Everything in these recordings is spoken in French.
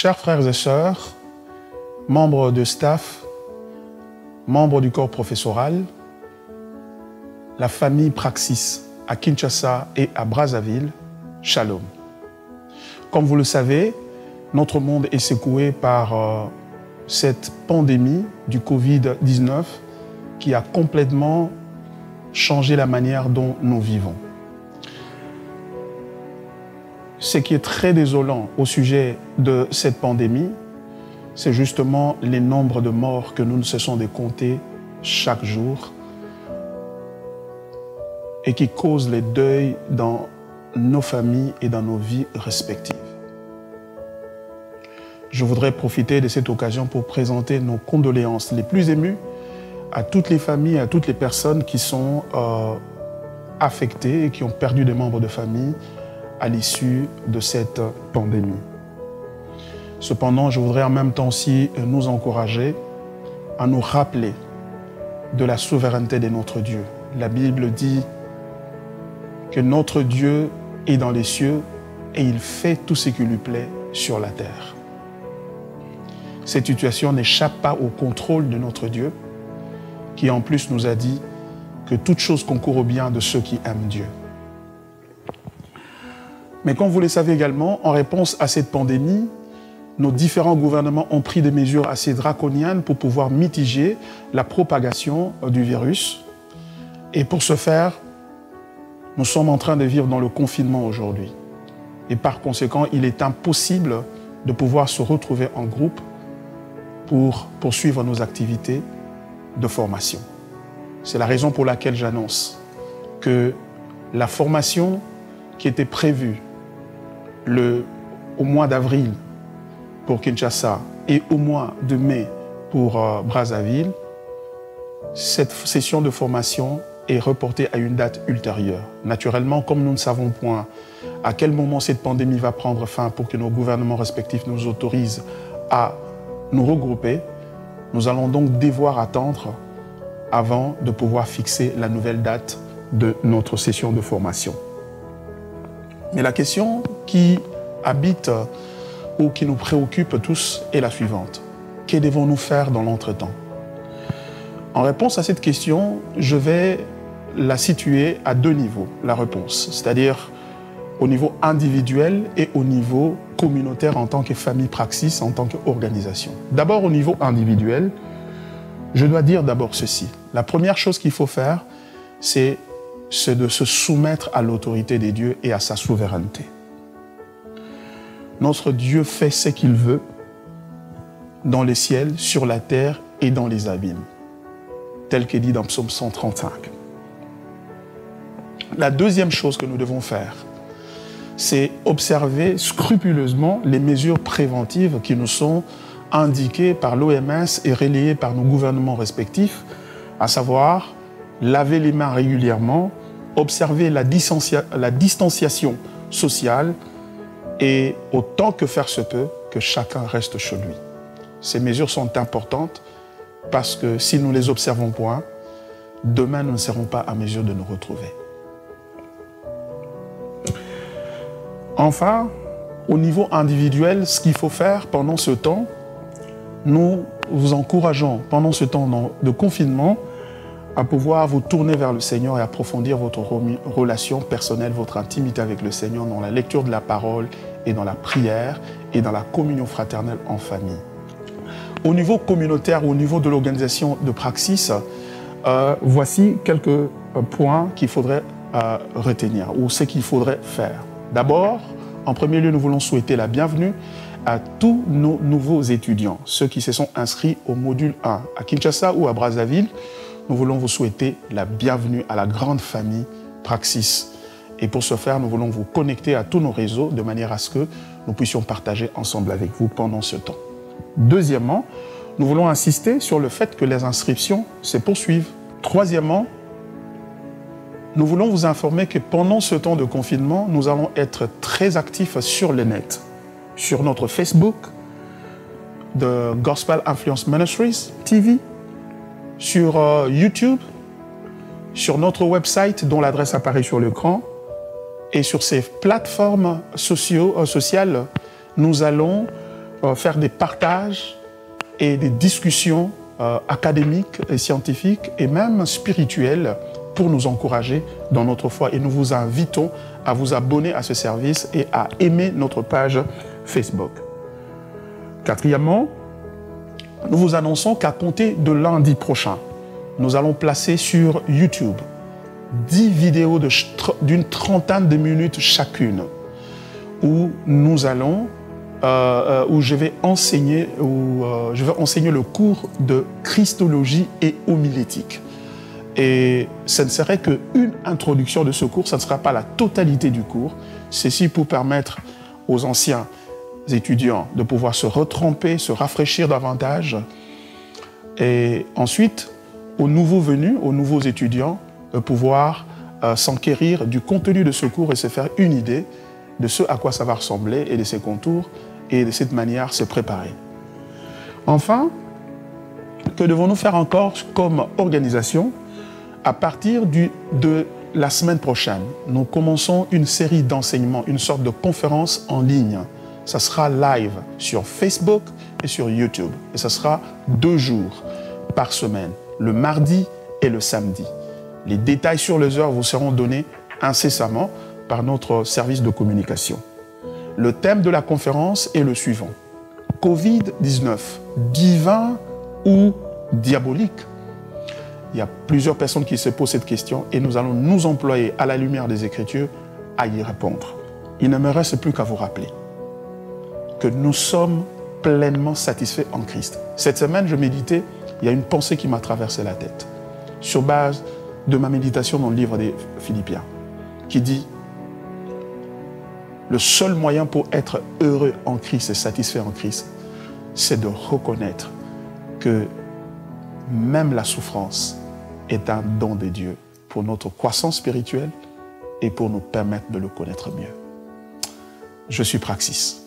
Chers frères et sœurs, membres de staff, membres du corps professoral, la famille Praxis à Kinshasa et à Brazzaville, Shalom. Comme vous le savez, notre monde est secoué par cette pandémie du Covid-19 qui a complètement changé la manière dont nous vivons. Ce qui est très désolant au sujet de cette pandémie, c'est justement les nombres de morts que nous ne cessons de compter chaque jour et qui causent les deuils dans nos familles et dans nos vies respectives. Je voudrais profiter de cette occasion pour présenter nos condoléances les plus émues à toutes les familles, à toutes les personnes qui sont affectées et qui ont perdu des membres de famille à l'issue de cette pandémie. Cependant, je voudrais en même temps aussi nous encourager à nous rappeler de la souveraineté de notre Dieu. La Bible dit que notre Dieu est dans les cieux et il fait tout ce qui lui plaît sur la terre. Cette situation n'échappe pas au contrôle de notre Dieu, qui en plus nous a dit que toute chose concourt au bien de ceux qui aiment Dieu. Mais comme vous le savez également, en réponse à cette pandémie, nos différents gouvernements ont pris des mesures assez draconiennes pour pouvoir mitiger la propagation du virus. Et pour ce faire, nous sommes en train de vivre dans le confinement aujourd'hui. Et par conséquent, il est impossible de pouvoir se retrouver en groupe pour poursuivre nos activités de formation. C'est la raison pour laquelle j'annonce que la formation qui était prévue au mois d'avril pour Kinshasa et au mois de mai pour Brazzaville, cette session de formation est reportée à une date ultérieure. Naturellement, comme nous ne savons point à quel moment cette pandémie va prendre fin pour que nos gouvernements respectifs nous autorisent à nous regrouper, nous allons donc devoir attendre avant de pouvoir fixer la nouvelle date de notre session de formation. Mais la question qui habite ou qui nous préoccupe tous est la suivante. Que devons-nous faire dans l'entretemps? En réponse à cette question, je vais la situer à deux niveaux, la réponse, c'est-à-dire au niveau individuel et au niveau communautaire en tant que famille Praxis, en tant qu'organisation. D'abord au niveau individuel, je dois dire d'abord ceci. La première chose qu'il faut faire, c'est de se soumettre à l'autorité des dieux et à sa souveraineté. Notre Dieu fait ce qu'il veut dans les ciels, sur la terre et dans les abîmes, tel qu'est dit dans Psaume 135. La deuxième chose que nous devons faire, c'est observer scrupuleusement les mesures préventives qui nous sont indiquées par l'OMS et relayées par nos gouvernements respectifs, à savoir laver les mains régulièrement, observer la distanciation sociale et autant que faire se peut, que chacun reste chez lui. Ces mesures sont importantes parce que si nous ne les observons point, demain nous ne serons pas à mesure de nous retrouver. Enfin, au niveau individuel, ce qu'il faut faire pendant ce temps, nous vous encourageons pendant ce temps de confinement à pouvoir vous tourner vers le Seigneur et approfondir votre relation personnelle, votre intimité avec le Seigneur dans la lecture de la parole et dans la prière et dans la communion fraternelle en famille. Au niveau communautaire, au niveau de l'organisation de Praxis, voici quelques points qu'il faudrait retenir ou ce qu'il faudrait faire. D'abord, en premier lieu, nous voulons souhaiter la bienvenue à tous nos nouveaux étudiants, ceux qui se sont inscrits au module 1 à Kinshasa ou à Brazzaville. Nous voulons vous souhaiter la bienvenue à la grande famille Praxis. Et pour ce faire, nous voulons vous connecter à tous nos réseaux de manière à ce que nous puissions partager ensemble avec vous pendant ce temps. Deuxièmement, nous voulons insister sur le fait que les inscriptions se poursuivent. Troisièmement, nous voulons vous informer que pendant ce temps de confinement, nous allons être très actifs sur le net, sur notre Facebook de Gospel Influence Ministries TV, sur YouTube, sur notre website dont l'adresse apparaît sur l'écran et sur ces plateformes sociales, nous allons faire des partages et des discussions académiques et scientifiques et même spirituelles pour nous encourager dans notre foi. Et nous vous invitons à vous abonner à ce service et à aimer notre page Facebook. Quatrièmement, nous vous annonçons qu'à compter de lundi prochain, nous allons placer sur YouTube 10 vidéos d'une trentaine de minutes chacune où nous allons, où je vais enseigner le cours de Christologie et homilétique. Et ce ne serait qu'une introduction de ce cours, ça ne sera pas la totalité du cours. Ceci pour permettre aux anciens étudiants de pouvoir se retremper, se rafraîchir davantage. Et ensuite, aux nouveaux venus, aux nouveaux étudiants, de pouvoir s'enquérir du contenu de ce cours et se faire une idée de ce à quoi ça va ressembler et de ses contours et de cette manière se préparer. Enfin, que devons-nous faire encore comme organisation? À partir de la semaine prochaine, nous commençons une série d'enseignements, une sorte de conférence en ligne. Ça sera live sur Facebook et sur YouTube. Et ça sera 2 jours par semaine, le mardi et le samedi. Les détails sur les heures vous seront donnés incessamment par notre service de communication. Le thème de la conférence est le suivant. Covid-19, divin ou diabolique? Il y a plusieurs personnes qui se posent cette question et nous allons nous employer à la lumière des Écritures à y répondre. Il ne me reste plus qu'à vous rappeler que nous sommes pleinement satisfaits en Christ. Cette semaine, je méditais, il y a une pensée qui m'a traversé la tête sur base de ma méditation dans le livre des Philippiens qui dit le seul moyen pour être heureux en Christ et satisfait en Christ, c'est de reconnaître que même la souffrance est un don de Dieu pour notre croissance spirituelle et pour nous permettre de le connaître mieux. Je suis Praxis.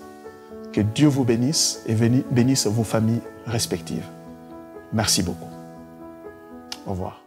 Que Dieu vous bénisse et bénisse vos familles respectives. Merci beaucoup. Au revoir.